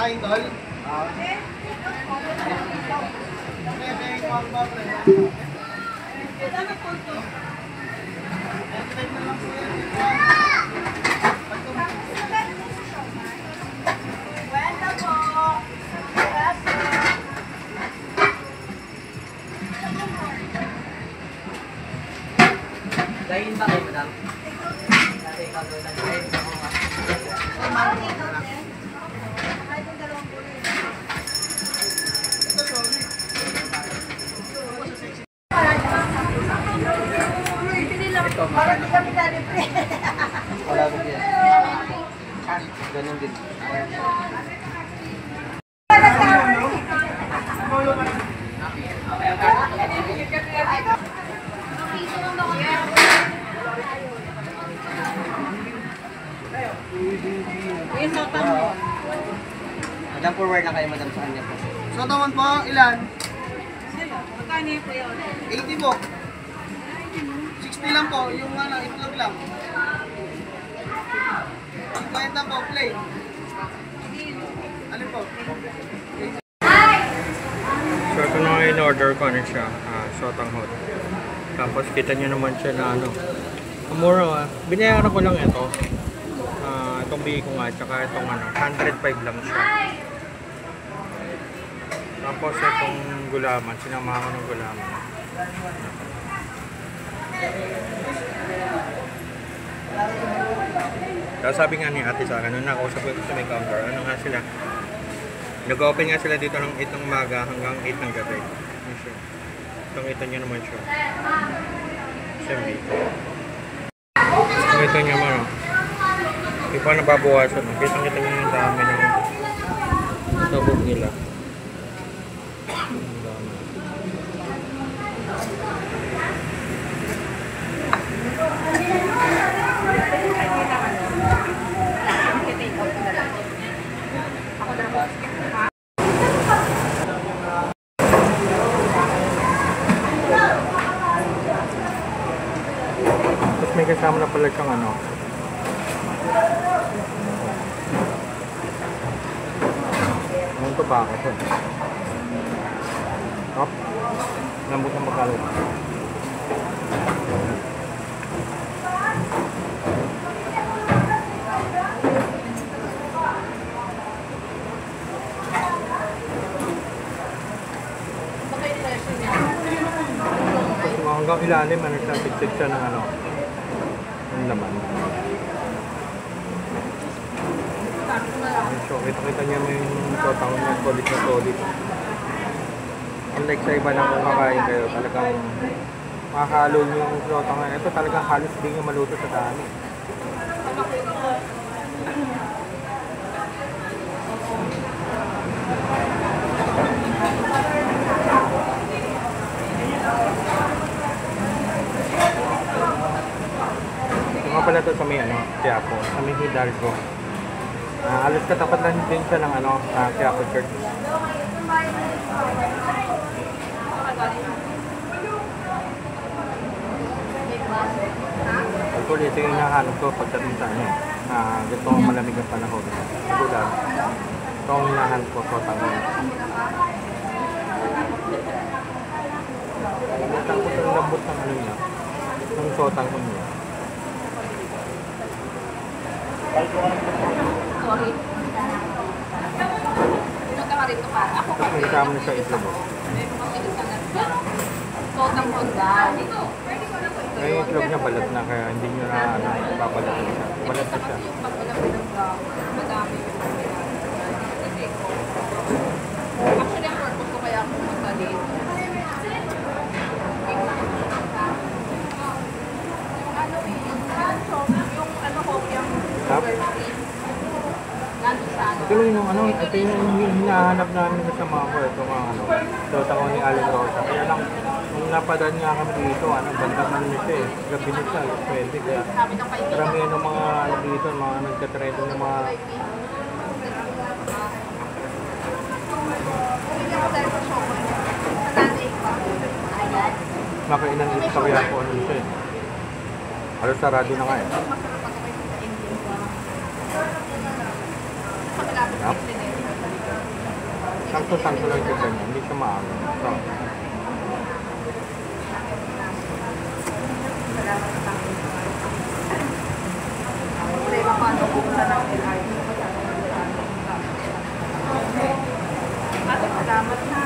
idol. Dahin ba kayo, madam? Dati ikaw doon lang kayo. Wala ko yan. Ganun din. Madam, forward na kayo, madam, sa kanya po. So, taman po, ilan? Magkano po yun? 80 po. 60 lang po, yung itlog lang. 50 po, plate. Alin po? So ito na nga in-order ko ano siya, sotanghon. Tapos kita nyo naman siya na ano, mura. Binayaran ko lang ito. Itong bigay ko nga, tsaka itong ano, 105 lang siya. Tapos itong gulaman, sinama ko ng gulaman. Tapos sabi nga ni ate sa akin, nung nakausap ko sa may counter, ano nga sila? Nag-open nga sila dito ng 8 ng umaga hanggang 8 ng gabi. Pakita nyo naman siya. Siyempre. Pakita nyo naman, oh. Hindi pa nababawasan. Kita-kita nyo yung dami ng sabog nila. Tapos may kasama na pala siyang ano. Ano ito ba ako? Hop. Lambot na magkalo. Hanggang ilalim, ano siya, tig-tig siya ng ano, ng laman. So, kita-kita niya may sotanghon niya, solid na solid. Unlike sa iba na kumakain kayo, talagang makakalo niyo yung sotanghon. Ito talagang halos din yung maluto sa dami. Pala ito sa may ano, Quiapo, sa may Hidalgo. Alos katapat lang din siya ng ano, Quiapo Church. Actually, ito yung hinahanap ko pagdating sa ano, ganitong malamig ang panahon. Gulag. Ito ang hinahanap ko sa tangon. Lambot ko sa lambot ng ano niya, ng sotanghon niya. Sorry. Nagkakarito ka. Ako kasi. Tapos may kasama na siya itlog. Sotanghon daw. Yung itlog niya balat na kaya hindi nyo na ano, papalat na siya. Balat na siya. Actually, ang purpose ko kaya ako magkalit. Ito lang yung ano, ito yung hinahanap namin sa mga ko, ito mga ano, sotanghon ni Aling Rosa. Kaya lang, nung napadaan nga kami dito, ano, bandang ano niya siya eh, gabi niya siya, pwede. Kaya marami yung mga ano dito, mga nagkatrendo ng mga... Makainan dito sa kaya po ano siya eh. Halos sarado na nga eh. Yep. Santo lang siya ganyan, hindi siya maano. So, Problema pa ano kung saan ang LRT. Ate, salamat na.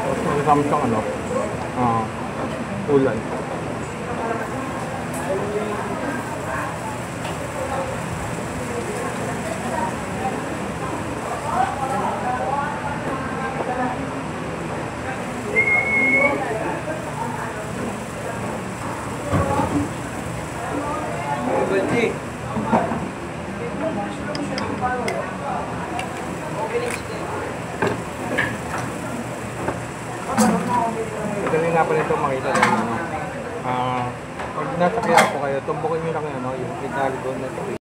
tapos may Samsung ano, ulan. Madali nga pala ito makita dahil ano, pag nasa kaya po kayo, tumbukin nyo lang yun, yung Hidalgo na